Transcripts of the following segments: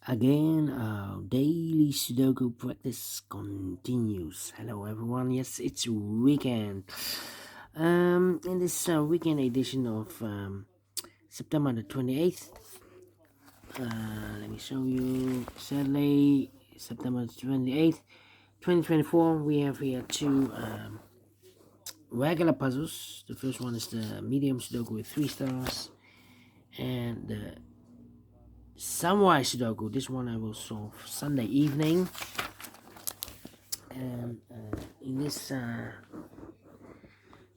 Again, our daily Sudoku practice continues. Hello, everyone. Yes, it's weekend. In this weekend edition of September the 28th, let me show you. Saturday, September 28th, 2024. We have here two regular puzzles. The first one is the Medium Sudoku with 3 stars, and the Samurai Sudoku. This one I will solve Sunday evening. And in this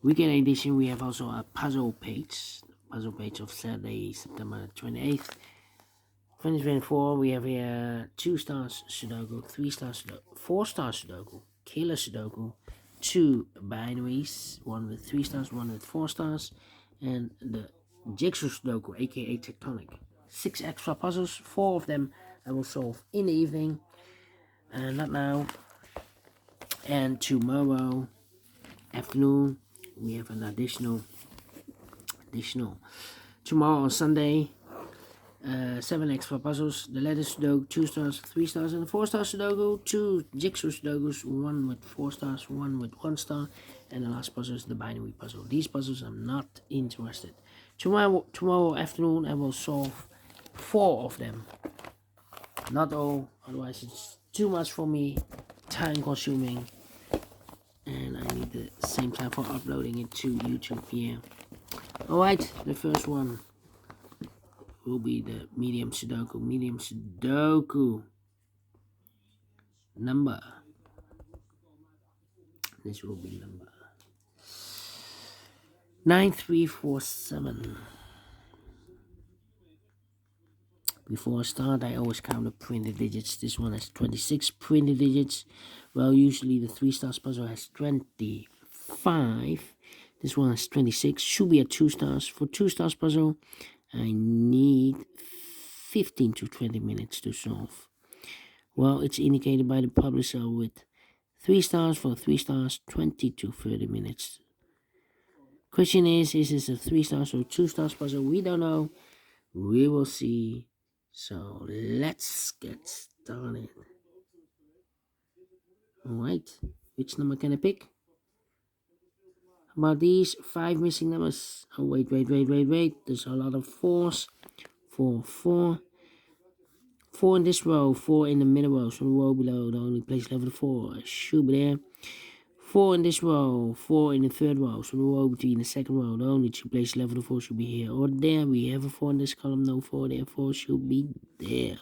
weekend edition, we have also a puzzle page of Saturday, September 28th, 2024. We have here 2 stars Sudoku, 3 stars Sudoku, 4 star Sudoku, Killer Sudoku, 2 binaries, one with 3 stars, one with 4 stars, and the Jigsaw Sudoku, aka Tectonic. 6 extra puzzles, 4 of them I will solve in the evening, not now. And tomorrow afternoon we have an additional tomorrow on Sunday, 7 extra puzzles: the letter Sudoku, 2 stars, 3 stars, and 4 star Sudoku, 2 Jigsaw Sudokus, 1 with 4 stars, 1 with 1 star, and the last puzzle is the binary puzzle. These puzzles I'm not interested. Tomorrow afternoon I will solve 4 of them, not all, otherwise it's too much for me, time consuming, and I need the same time for uploading it to YouTube here. Alright, the first one will be the Medium Sudoku. Medium Sudoku number. This will be number 9347. Before I start, I always count the printed digits. This one has 26 printed digits. Well, usually the 3 stars puzzle has 25. This one has 26. Should be at 2 stars. For 2 stars puzzle, I need 15 to 20 minutes to solve. Well, it's indicated by the publisher with 3 stars. For 3 stars, 20 to 30 minutes. Question is this a 3 stars or 2 stars puzzle? We don't know. We will see. So let's get started. Alright, which number can I pick? How about these 5 missing numbers? Oh, wait. There's a lot of 4s. 4, 4. 4 in this row, 4 in the middle row. So the row below, the only place level 4 should be there. 4 in this row, 4 in the third row. So the row between the second row, the only 2 places level 4 should be here or there. We have a 4 in this column, no 4 there. 4 should be there.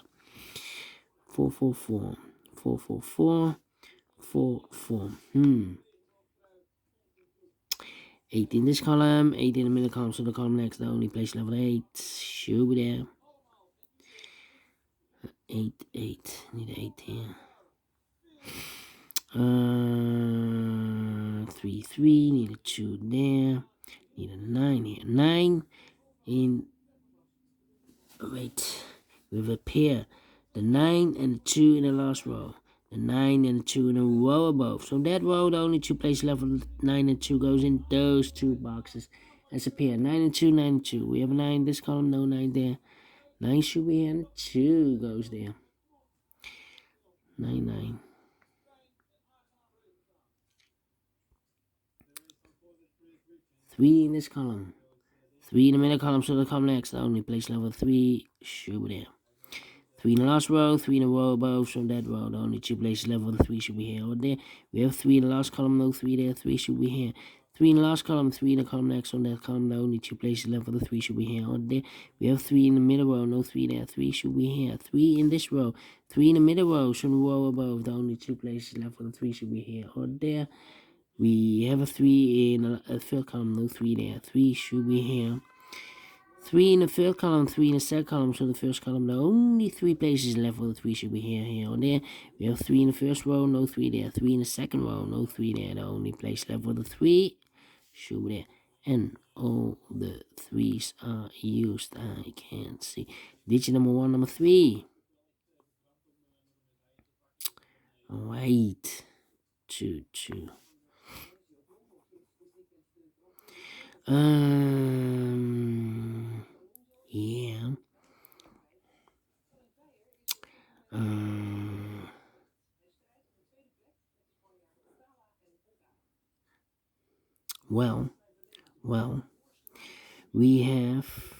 4, 4, 4. 4, 4, 4. 4, 4. 8 in this column, 8 in the middle column, so the column next, the only place level 8 should be there. 8, 8. Need 8 here. 3, 3. Need a 2 there. Need a 9 here. 9 in. Wait. We have a pair. The 9 and the 2 in the last row. The 9 and the 2 in a row above. So that row, the only 2 places level 9 and 2 goes in those 2 boxes as a pair. 9 and 2, 9 and 2. We have a 9 in this column, no 9 there. 9 should be here, and 2 goes there. 9, 9. 3 in this column. 3 in the middle column, so the column next, the only place level 3 should be there. 3 in the last row, 3 in a row above, so that row, the only 2 places level 3 should be here or there. We have 3 in the last column, no 3 there, 3 should be here. 3 in the last column, 3 in the column next, on that column, the only 2 places level 3 should be here or there. We have 3 in the middle row, no 3 there, 3 should be here. 3 in this row, 3 in the middle row, so the row above, the only 2 places level 3 should be here or there. We have a 3 in a third column, no 3 there, 3 should be here. 3 in the third column, 3 in the second column, so the first column, the only 3 places left for the 3 should be here or there. We have 3 in the first row, no 3 there. 3 in the second row, no 3 there. The only place left for the 3 should be there. And all the 3s are used. I can't see. Digit number 1, number 3. Alright. 2, 2. Yeah. Well, we have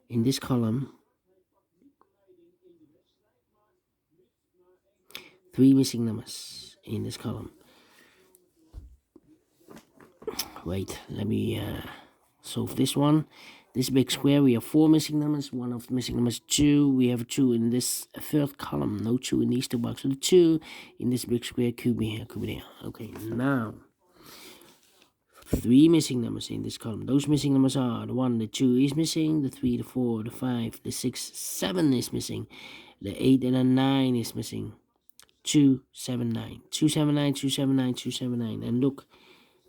in this column 3 missing numbers in this column. Wait, let me solve this one. This big square, we have 4 missing numbers. One of the missing numbers 2. We have 2 in this third column. No 2 in these two boxes. So the 2 in this big square could be here, could be there. Okay, now 3 missing numbers in this column. Those missing numbers are the 1, the 2 is missing, the 3, the 4, the 5, the 6, 7 is missing, the 8 and the 9 is missing. 279, 279, 279, 279. And look,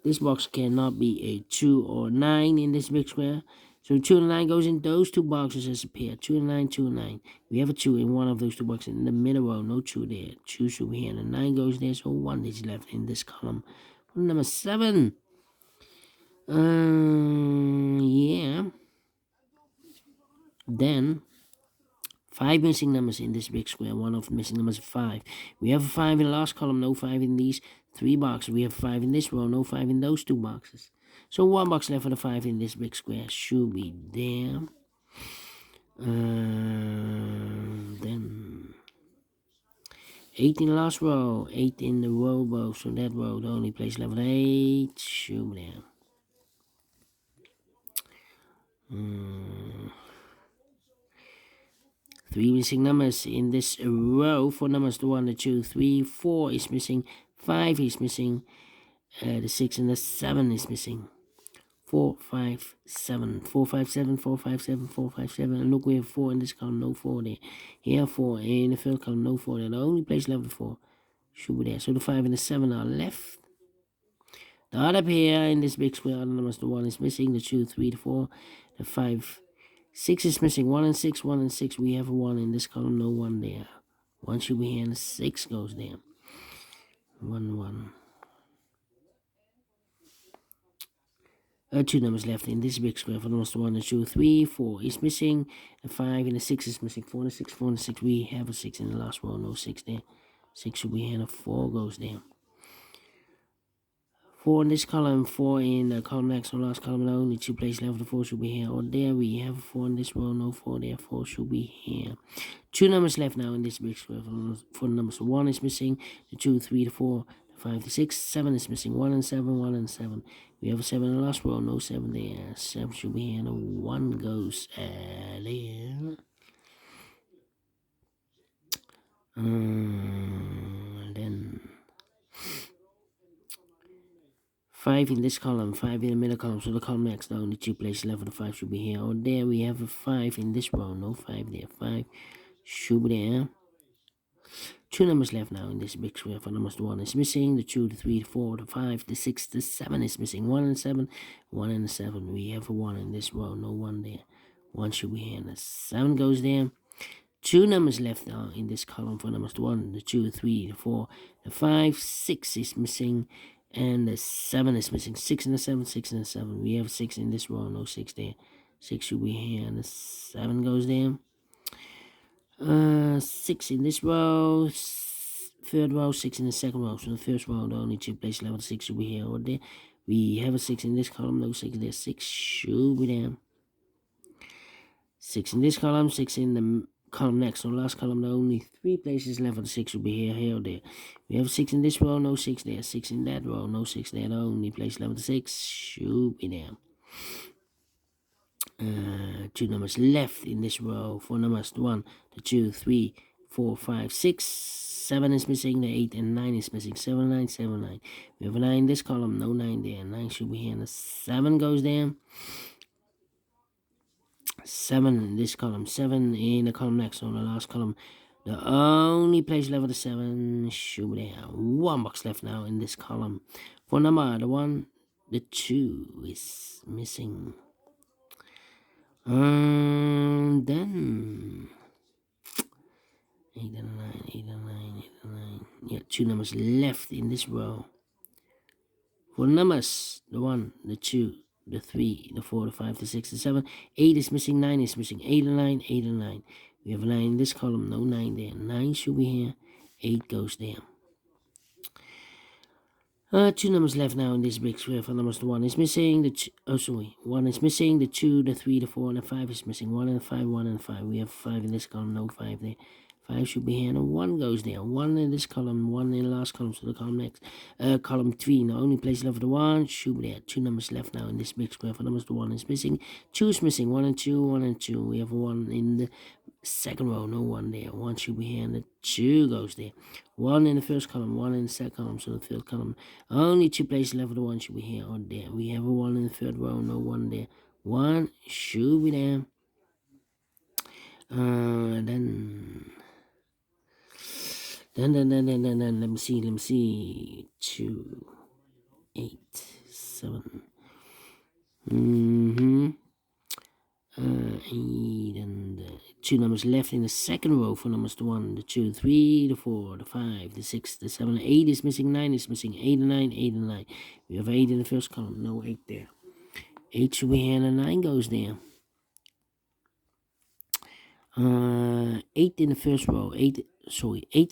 this box cannot be a 2 or 9 in this big square. So 2 and 9 goes in those two boxes as a pair. 2 and 9, 2 and 9. We have a 2 in one of those two boxes. In the middle row, no 2 there. 2 should be here. And the 9 goes there. So 1 is left in this column. Number 7. Yeah. Then 5 missing numbers in this big square. One of the missing numbers is 5. We have a 5 in the last column, no 5 in these 3 boxes. We have 5 in this row, no 5 in those 2 boxes. So 1 box left for the 5 in this big square should be there. Then 8 in the last row, 8 in the row above. So that row, the only place left 8 should be there. 3 missing numbers in this row. 4 numbers, the 1, the 2, 3, 4 is missing. 5 is missing. The 6 and the 7 is missing. 4, 5, 7. 4, 5, 7, 4, 5, 7, 4, 5, 7. And look, we have 4 in this column, no 4 there. Here 4 in the third column, no 4 there. The only place left the 4 should be there. So the 5 and the 7 are left. The other pair in this big square, other numbers, the 1 is missing. The 2, 3, the 4, the 5, 6 is missing. 1 and 6, 1 and 6. We have a 1 in this column, no 1 there. 1 should be here and the 6 goes there. 1, 1. 2 numbers left in this big square. For numbers 1 and 2, 3, 4 is missing. The 5 and the 6 is missing. 4 and 6, 4 and 6. We have a 6 in the last row, no 6 there. 6 should be here and a 4 goes there. 4 in this column, 4 in the column next, so last column, the only 2 places left. The 4 should be here or there. We have a 4 in this row, no 4 there. 4 should be here. 2 numbers left now in this big square. For the numbers 1 is missing. The 2, 3, the 4, the 5, the 6, 7 is missing. 1 and 7, 1 and 7. We have a 7 in the last row, no 7 there. 7 should be here and a 1 goes there. Then 5 in this column, 5 in the middle column, so the column next, the only 2 places left for the 5 should be here or there. We have a 5 in this row, no 5 there. 5 should be there. 2 numbers left now in this big square. For numbers, the 1 is missing. The 2, the 3, the 4, the 5, the 6, the 7 is missing. 1 and 7, 1 and 7. We have a 1 in this row, no 1 there. 1 should be here and the 7 goes there. 2 numbers left now in this column. For numbers, the 1, the 2, the 3, the 4, the 5, 6 is missing. And the 7 is missing. 6 and the 7, 6 and the 7. We have 6 in this row, no 6 there. 6 should be here and the 7 goes there. 6 in this row, third row, 6 in the second row. So the first row, the only 2 places left, 6 should be here or there. We have a 6 in this column, no 6 there. 6 should be there. 6 in this column, 6 in the column next. So last column, the only 3 places left for the 6 should be here or there. We have 6 in this row, no 6 there. 6 in that row, no 6 there. The only place left for the 6 should be there. 2 numbers left in this row. 4 numbers, the 1, the 2, 3, 4, 5, 6, 7 is missing. The 8 and 9 is missing. 7, 9, 7, 9. We have a 9 in this column, no 9 there. 9 should be here and the 7 goes there. 7 in this column, 7 in the column next, on the last column. The only place left for the 7 should be there. 1 box left now in this column. For number, the 1, the 2 is missing. Then 8 and 9, 8 and 9, 8 and 9. Yeah, 2 numbers left in this row. For numbers, the 1, the 2, the 3, the 4, the 5, the 6, the 7. 8 is missing, 9 is missing. 8 and 9, 8 and 9. We have a 9 in this column, no 9 there. 9 should be here, 8 goes there. 2 numbers left now in this big square. For numbers, the 1 is missing, the 1 is missing, the 2, the 3, the 4, and the 5 is missing. 1 and 5, 1 and 5. We have 5 in this column, no 5 there. 5 should be here, and 1 goes there. 1 in this column, 1 in the last column, so the column next. Column 3, the only place left for the 1 should be there. 2 numbers left now in this big square. For numbers, the 1 is missing, 2 is missing, 1 and 2, 1 and 2. We have a 1 in the second row, no 1 there. 1 should be here, and the 2 goes there. 1 in the first column, 1 in the second column, so the third column. Only 2 places left for the 1 should be here or there. We have a 1 in the third row, no 1 there. 1 should be there. Then let me see. 2, 8, 7. 8 and 2 numbers left in the second row for numbers, the 1, the 2, 3, the 4, the 5, the 6, the 7, 8 is missing, 9 is missing. 8 and 9, 8 and 9. We have 8 in the first column, no 8 there. 8 should be here, and 9 goes there. 8 in the first row, 8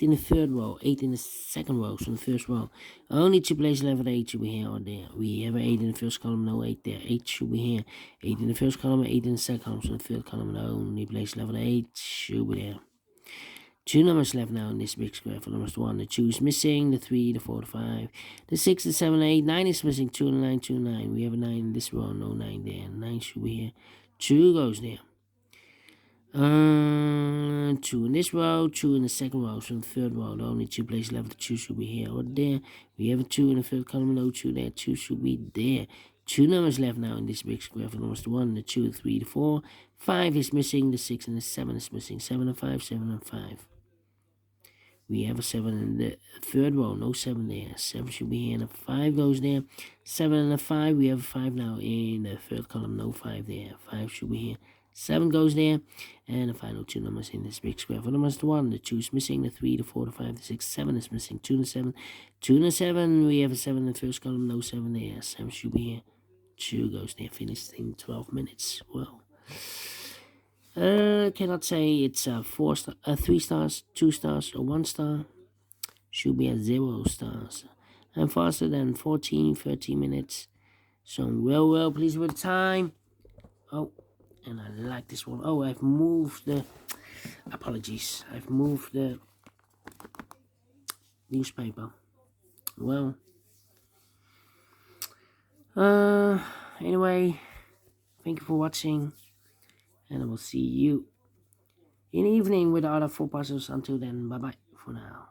in the third row, 8 in the second row, so the first row. Only 2 places left for 8 should be here or there. We have 8 in the first column, no 8 there. 8 should be here. 8 in the first column, 8 in the second column, so the third column. The only place left for 8 should be there. 2 numbers left now in this big square. For numbers 1, the 2 is missing, the 3, the 4, the 5, the 6, the 7, 8, 9 is missing, 2 and 9, 2 and 9. We have a 9 in this row, no 9 there. 9 should be here. 2 goes there. 2 in this row, 2 in the second row, so the third row. The only 2 places left, the 2 should be here or there. We have a 2 in the third column, no 2 there. 2 should be there. 2 numbers left now in this big square. For numbers, the 1, the 2, the 3, the 4, 5 is missing, the 6 and the 7 is missing. 7 and 5, 7 and 5. We have a 7 in the third row, no 7 there. 7 should be here, and a 5 goes there. 7 and a 5, we have a 5 now in the third column, no 5 there. 5 should be here. 7 goes there, and the final 2 numbers in this big square. For numbers, the 1, the 2 is missing, the 3, the 4, the 5, the 6, 7 is missing. 2 and 7, 2 and 7, we have a 7 in the first column, no 7 there. 7 should be here. 2 goes there, finished in 12 minutes. Well, cannot say it's 3 stars, 2 stars, or 1 star. Should be at 0 stars. I'm faster than 14, 13 minutes. So I'm well pleased with the time. Oh, and I like this one. Oh, I've moved the... Apologies. I've moved the newspaper. Well. Anyway, thank you for watching. And I will see you in the evening with the other 4 puzzles. Until then, bye-bye for now.